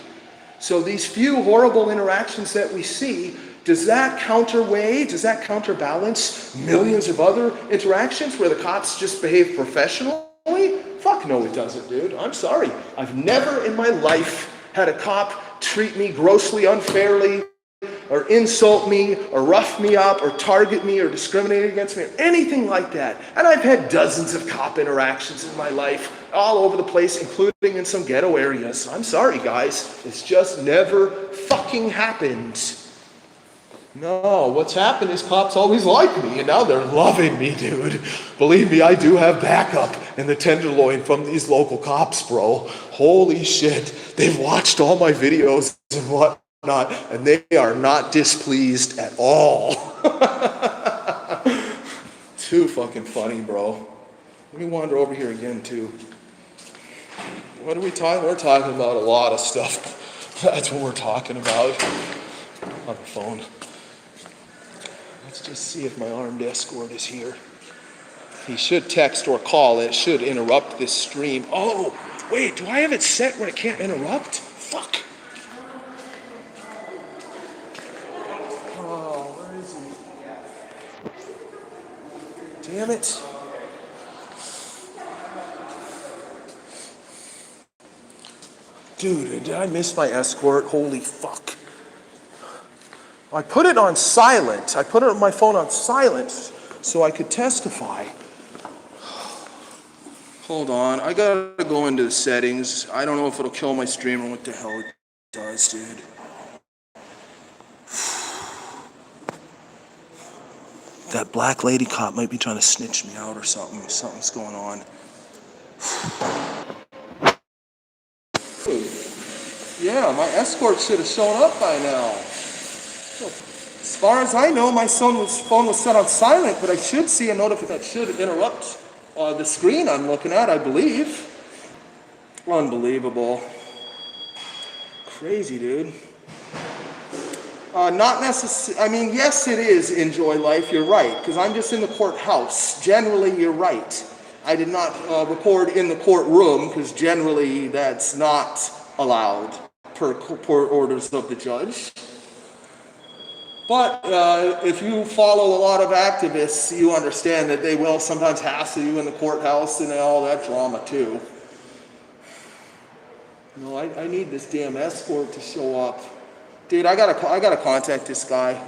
[SPEAKER 1] So these few horrible interactions that we see, does that counterweigh, does that counterbalance millions of other interactions where the cops just behave professionally? Fuck no, it doesn't, dude. I'm sorry. I've never in my life had a cop treat me grossly unfairly or insult me or rough me up or target me or discriminate against me or anything like that. And I've had dozens of cop interactions in my life all over the place, including in some ghetto areas. I'm sorry, guys. It's just never fucking happened. No, what's happened is cops always liked me, and now they're loving me, dude. Believe me, I do have backup in the Tenderloin from these local cops, bro. Holy shit. They've watched all my videos and whatnot, and they are not displeased at all. Too fucking funny, bro. Let me wander over here again, too. What are we talking? We're talking about a lot of stuff. That's what we're talking about on the phone. Let's just see if my armed escort is here. He should text or call. It should interrupt this stream. Oh, wait, do I have it set where it can't interrupt? Fuck. Damn it. Dude, did I miss my escort? Holy fuck. I put it on silent. I put it on my phone on silent so I could testify. Hold on, I gotta go into the settings. I don't know if it'll kill my stream or what the hell it does, dude. That black lady cop might be trying to snitch me out or something. Something's going on. Yeah, my escort should have shown up by now. As far as I know, my phone was set on silent, but I should see a notification that should interrupt the screen I'm looking at, I believe. Unbelievable. Crazy, dude. Not necessarily, I mean, yes, it is enjoy life, you're right, because I'm just in the courthouse. Generally, you're right. I did not record in the courtroom, because generally that's not allowed per orders of the judge. But if you follow a lot of activists, you understand that they will sometimes hassle you in the courthouse and all that drama too. No, I need this damn escort to show up. Dude, I gotta contact this guy.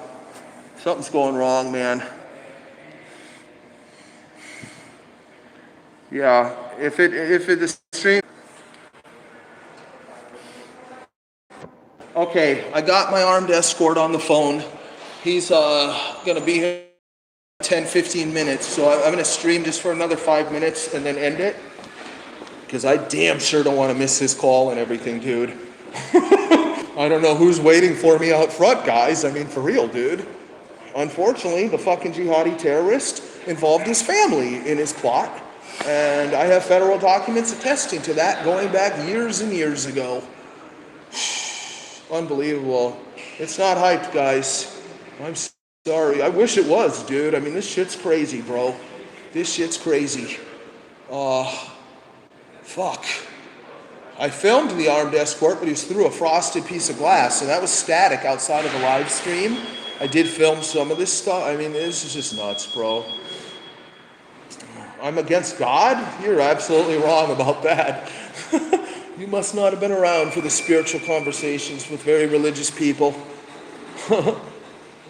[SPEAKER 1] Something's going wrong, man. Yeah, if the stream. Okay, I got my armed escort on the phone. He's gonna be here in 10-15 minutes, so I'm gonna stream just for another 5 minutes and then end it. Because I damn sure don't want to miss his call and everything, dude. I don't know who's waiting for me out front, guys. I mean, for real, dude. Unfortunately, the fucking jihadi terrorist involved his family in his plot. And I have federal documents attesting to that going back years and years ago. Unbelievable. It's not hyped, guys. I'm sorry. I wish it was, dude. I mean, this shit's crazy, bro. This shit's crazy. Fuck. I filmed the armed escort, but he was through a frosted piece of glass, and that was static outside of the live stream. I did film some of this stuff. I mean, this is just nuts, bro. I'm against God? You're absolutely wrong about that. You must not have been around for the spiritual conversations with very religious people.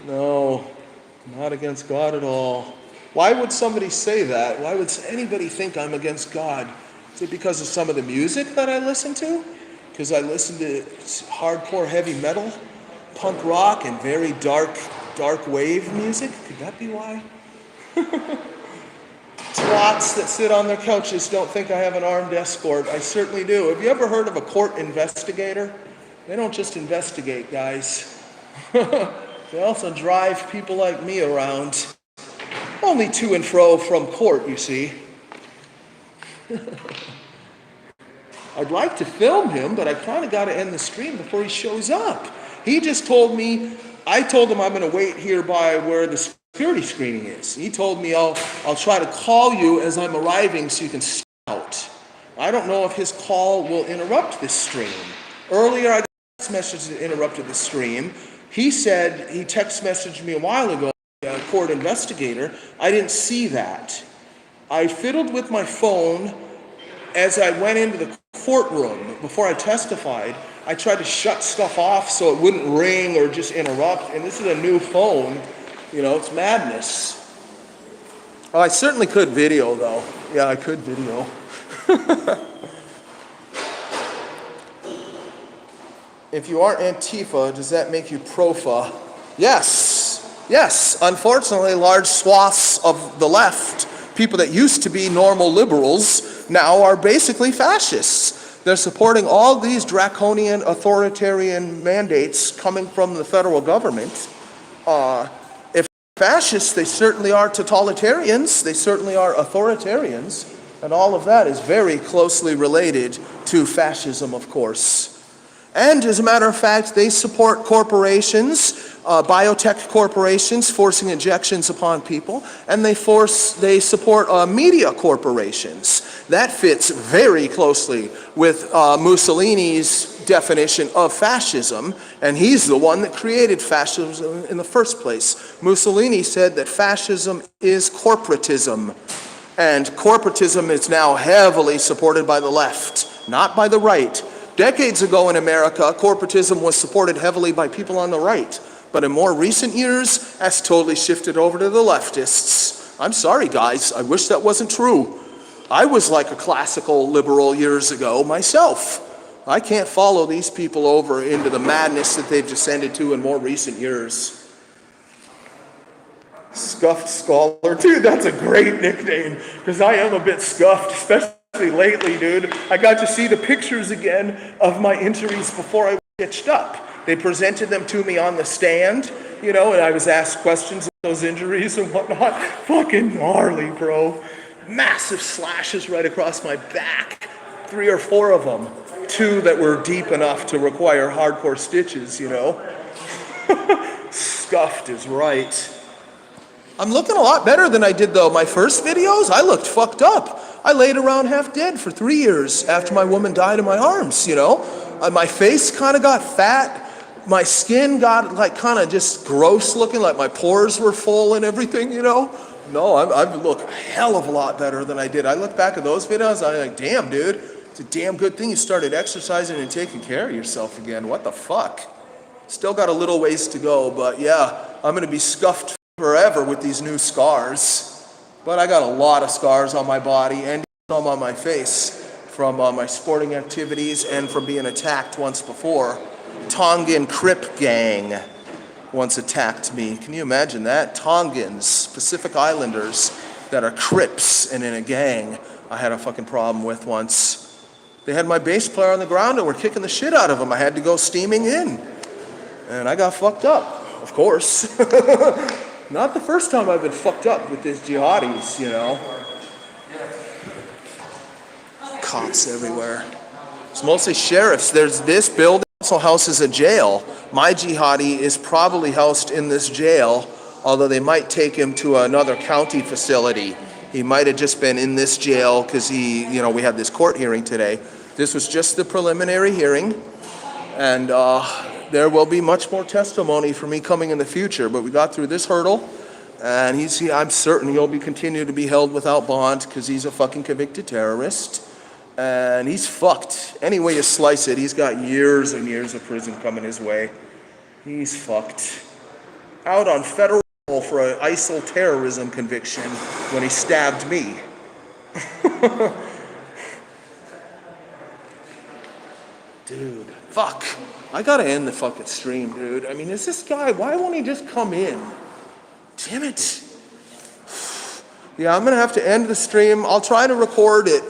[SPEAKER 1] No, not against God at all. Why would somebody say that? Why would anybody think I'm against God? Is it because of some of the music that I listen to? Because I listen to hardcore heavy metal, punk rock, and very dark wave music? Could that be why? Twats that sit on their couches don't think I have an armed escort. I certainly do. Have you ever heard of a court investigator? They don't just investigate, guys. They also drive people like me around. Only to and fro from court, you see. I'd like to film him, but I kind of got to end the stream before he shows up. He just told me, I told him I'm going to wait here by where the security screening is. He told me I'll try to call you as I'm arriving so you can step out. I don't know if his call will interrupt this stream. Earlier, I got a text message that interrupted the stream. He said, he text messaged me a while ago, a court investigator. I didn't see that. I fiddled with my phone as I went into the courtroom before I testified. I tried to shut stuff off so it wouldn't ring or just interrupt. And this is a new phone. You know, it's madness. Oh, I certainly could video, though. Yeah, I could video. If you are Antifa, does that make you pro-fa? Yes. Yes. Unfortunately, large swaths of the left, people that used to be normal liberals, now are basically fascists. They're supporting all these draconian authoritarian mandates coming from the federal government. If fascists, they certainly are totalitarians, they certainly are authoritarians, and all of that is very closely related to fascism, of course. And as a matter of fact, they support corporations, biotech corporations forcing injections upon people, and they support media corporations. That fits very closely with Mussolini's definition of fascism, and he's the one that created fascism in the first place. Mussolini said that fascism is corporatism, and corporatism is now heavily supported by the left, not by the right. Decades ago in America, corporatism was supported heavily by people on the right, but in more recent years, that's totally shifted over to the leftists. I'm sorry, guys, I wish that wasn't true. I was like a classical liberal years ago myself. I can't follow these people over into the madness that they've descended to in more recent years. Scuffed Scholar. Dude, that's a great nickname, because I am a bit scuffed, especially lately, dude. I got to see the pictures again of my injuries before I was stitched up. They presented them to me on the stand, you know, and I was asked questions of those injuries and whatnot. Fucking gnarly, bro. Massive slashes right across my back. 3 or 4 of them. 2 that were deep enough to require hardcore stitches, you know. Scuffed is right. I'm looking a lot better than I did though. My first videos, I looked fucked up. I laid around half dead for 3 years after my woman died in my arms, you know. My face kind of got fat. My skin got like kind of just gross looking, like my pores were full and everything, you know. No, I look a hell of a lot better than I did. I look back at those videos, I'm like, damn, dude, it's a damn good thing you started exercising and taking care of yourself again. What the fuck? Still got a little ways to go, but yeah, I'm gonna be scuffed forever with these new scars. But I got a lot of scars on my body and some on my face from my sporting activities and from being attacked once before. Tongan Crip gang once attacked me. Can you imagine that? Tongans, Pacific Islanders that are Crips and in a gang I had a fucking problem with once. They had my bass player on the ground and were kicking the shit out of him. I had to go steaming in. And I got fucked up, of course. Not the first time I've been fucked up with these jihadis, you know. Cops everywhere. It's mostly sheriffs. There's this building also houses a jail. My jihadi is probably housed in this jail, although they might take him to another county facility. He might have just been in this jail because we had this court hearing today. This was just the preliminary hearing, and there will be much more testimony for me coming in the future, but we got through this hurdle, and I'm certain he'll continue to be held without bond because he's a fucking convicted terrorist. And he's fucked. Any way you slice it, he's got years and years of prison coming his way. He's fucked. Out on federal parole for an ISIL terrorism conviction when he stabbed me. Dude, fuck. I gotta end the fucking stream, dude. I mean, is this guy, why won't he just come in? Damn it. Yeah, I'm gonna have to end the stream. I'll try to record it.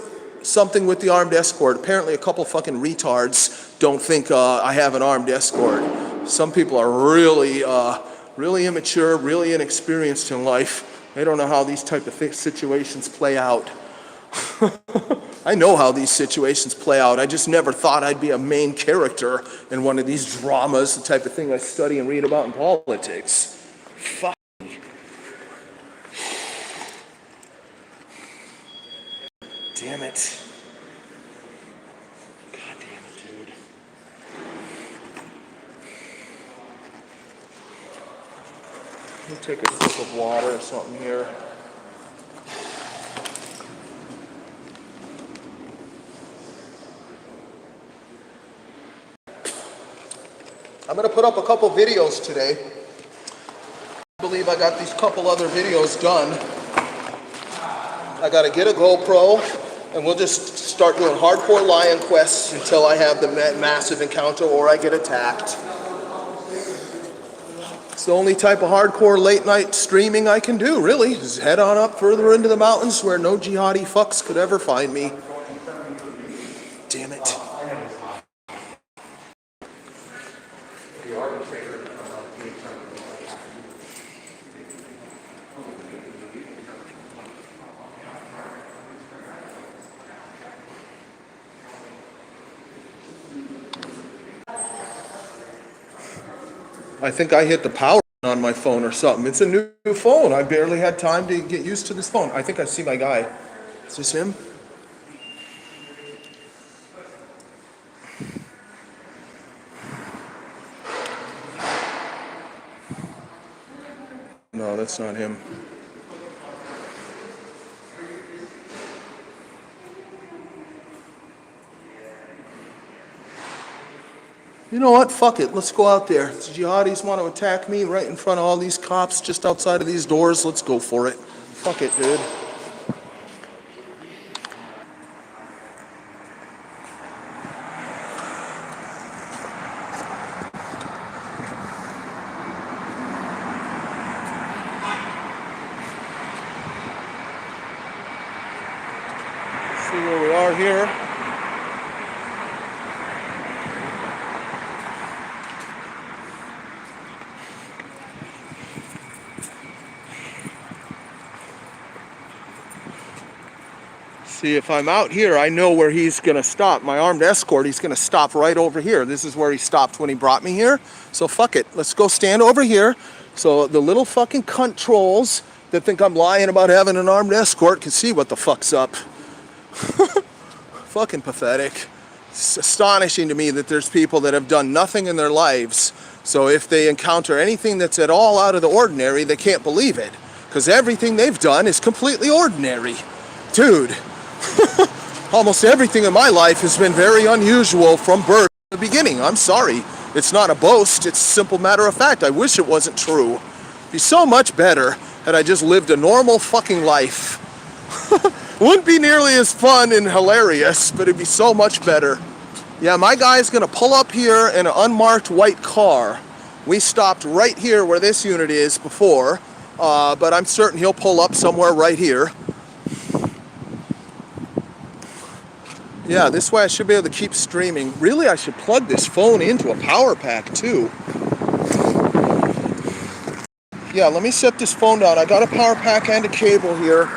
[SPEAKER 1] Something with the armed escort. Apparently a couple fucking retards don't think I have an armed escort. Some people are really immature, really inexperienced in life. They don't know how these type of situations play out. I know how these situations play out. I just never thought I'd be a main character in one of these dramas, the type of thing I study and read about in politics. Fuck. Damn it. God damn it, dude. Let me take a sip of water or something here. I'm going to put up a couple videos today. I believe I got these couple other videos done. I got to get a GoPro. And we'll just start doing hardcore lion quests until I have the massive encounter or I get attacked. It's the only type of hardcore late night streaming I can do, really. Just head on up further into the mountains where no jihadi fucks could ever find me. Damn it. I think I hit the power on my phone or something. It's a new phone. I barely had time to get used to this phone. I think I see my guy. Is this him? No, that's not him. You know what? Fuck it. Let's go out there. The jihadis want to attack me right in front of all these cops just outside of these doors. Let's go for it. Fuck it, dude. See where we are here. See, if I'm out here, I know where he's gonna stop. My armed escort, he's gonna stop right over here. This is where he stopped when he brought me here. So fuck it, let's go stand over here. So the little fucking cunt trolls that think I'm lying about having an armed escort can see what the fuck's up. Fucking pathetic. It's astonishing to me that there's people that have done nothing in their lives. So if they encounter anything that's at all out of the ordinary, they can't believe it. Because everything they've done is completely ordinary. Dude. Almost everything in my life has been very unusual from birth to the beginning. I'm sorry. It's not a boast. It's a simple matter of fact. I wish it wasn't true. It'd be so much better had I just lived a normal fucking life. Wouldn't be nearly as fun and hilarious, but it'd be so much better. Yeah, my guy's gonna pull up here in an unmarked white car. We stopped right here where this unit is before, but I'm certain he'll pull up somewhere right here. Yeah, this way I should be able to keep streaming. Really, I should plug this phone into a power pack too. Yeah, let me set this phone down. I got a power pack and a cable here.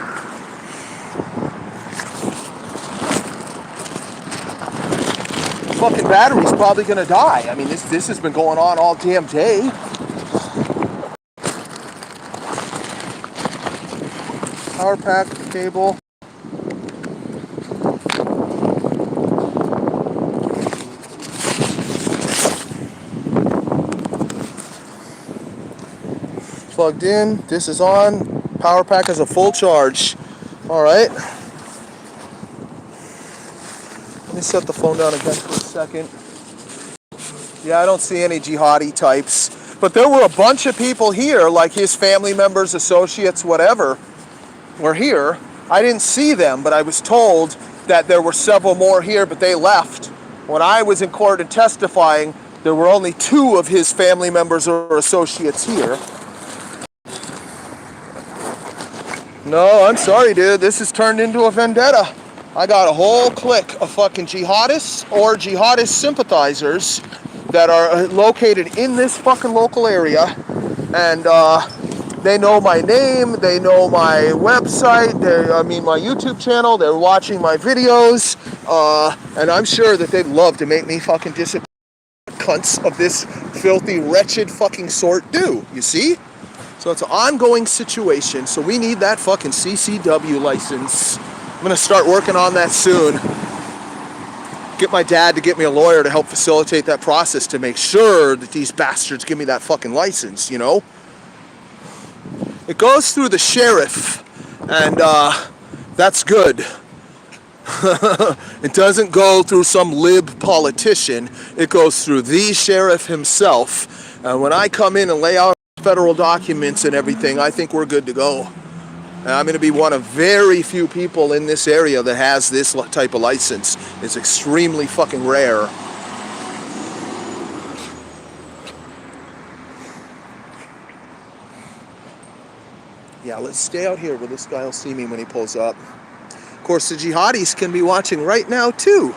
[SPEAKER 1] Fucking battery's probably gonna die. I mean, this has been going on all damn day. Power pack, cable. Plugged in, this is on, power pack has a full charge. Alright. Let me set the phone down again for a second. Yeah, I don't see any jihadi types. But there were a bunch of people here, like his family members, associates, whatever, were here. I didn't see them, but I was told that there were several more here, but they left. When I was in court and testifying, there were only 2 of his family members or associates here. No, I'm sorry, dude. This has turned into a vendetta. I got a whole clique of fucking jihadists or jihadist sympathizers that are located in this fucking local area. And they know my name, they know my website, my YouTube channel, they're watching my videos. And I'm sure that they'd love to make me fucking disappear. Cunts of this filthy, wretched fucking sort do. You see? So it's an ongoing situation, so we need that fucking CCW license. I'm gonna start working on that soon. Get my dad to get me a lawyer to help facilitate that process to make sure that these bastards give me that fucking license, you know? It goes through the sheriff, and that's good. It doesn't go through some lib politician. It goes through the sheriff himself. And when I come in and lay out federal documents and everything, I think we're good to go. And I'm going to be one of very few people in this area that has this type of license. It's extremely fucking rare. Yeah, let's stay out here where this guy will see me when he pulls up. Of course, the jihadis can be watching right now too.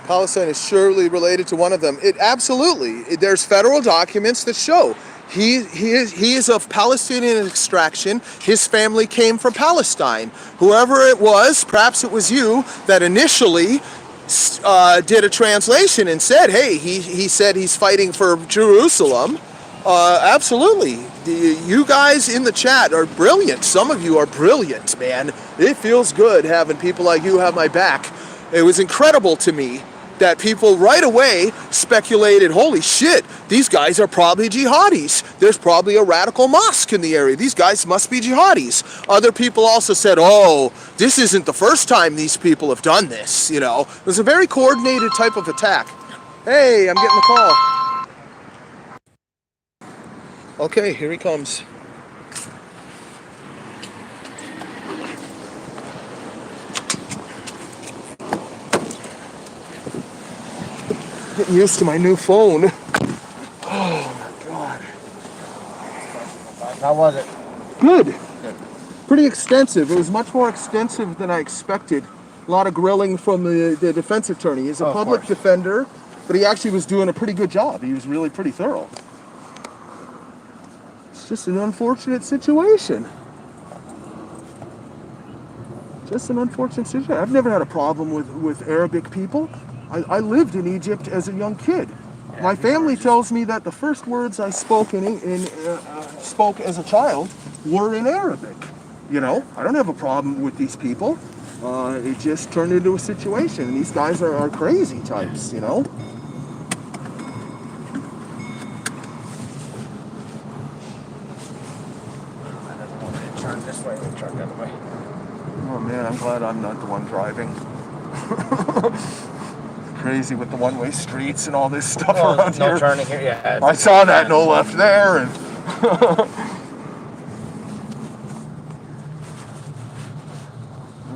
[SPEAKER 1] Palestine is surely related to one of them. It absolutely. There's federal documents that show he is of Palestinian extraction. His family came from Palestine. Whoever it was, perhaps it was you, that initially did a translation and said, hey, he said he's fighting for Jerusalem. Absolutely. You guys in the chat are brilliant. Some of you are brilliant, man. It feels good having people like you have my back. It was incredible to me that people right away speculated, holy shit, these guys are probably jihadis. There's probably a radical mosque in the area. These guys must be jihadis. Other people also said, oh, this isn't the first time these people have done this, you know. It was a very coordinated type of attack. Hey, I'm getting a call. Okay, here he comes. Getting used to my new phone. Oh my God.
[SPEAKER 2] How was it?
[SPEAKER 1] Good. Pretty extensive. It was much more extensive than I expected. A lot of grilling from the defense attorney. He's a public defender, but he actually was doing a pretty good job. He was really pretty thorough. It's just an unfortunate situation. Just an unfortunate situation. I've never had a problem with Arabic people. I lived in Egypt as a young kid.
[SPEAKER 2] Yeah,
[SPEAKER 1] my family tells me that the first words I spoke spoke as a child were in Arabic. You know, I don't have a problem with these people. It just turned into a situation, and these guys are crazy types, you know.
[SPEAKER 2] Turn this way and turn the other way.
[SPEAKER 1] Oh man, I'm glad I'm not the one driving. Crazy with the one-way streets and all this stuff around here.
[SPEAKER 2] No turning here, yeah.
[SPEAKER 1] I saw that, no left there, and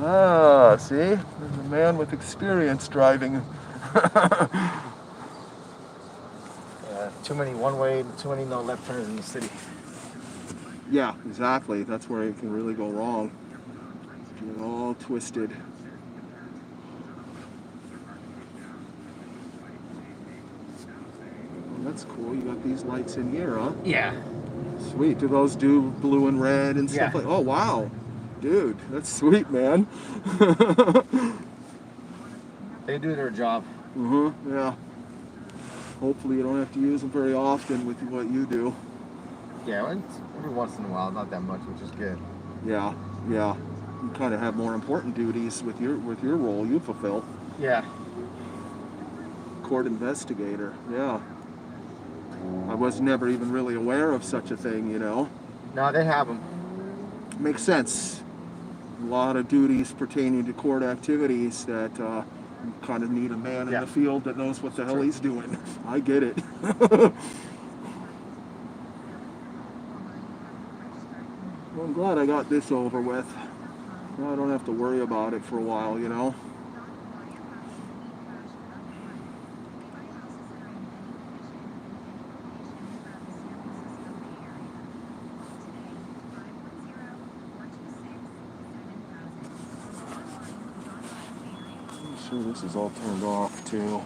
[SPEAKER 1] ah, see, there's a man with experience driving.
[SPEAKER 2] Too many one-way, too many no left turns in the city.
[SPEAKER 1] Yeah, exactly. That's where it can really go wrong. Get all twisted. That's cool. You got these lights in here, huh?
[SPEAKER 2] Yeah.
[SPEAKER 1] Sweet. Do those do blue and red and stuff like? Oh wow, dude, that's sweet, man.
[SPEAKER 2] They do their job.
[SPEAKER 1] Yeah. Hopefully you don't have to use them very often with what you do.
[SPEAKER 2] Yeah, every once in a while, not that much, which is good.
[SPEAKER 1] Yeah. You kind of have more important duties with your role you fulfill.
[SPEAKER 2] Yeah.
[SPEAKER 1] Court investigator. Yeah. I was never even really aware of such a thing, you know.
[SPEAKER 2] No, they have them.
[SPEAKER 1] Makes sense. A lot of duties pertaining to court activities that you kind of need a man in the field that knows what the hell he's doing. I get it. Well, I'm glad I got this over with. Now I don't have to worry about it for a while, you know. I'm sure this is all turned off too.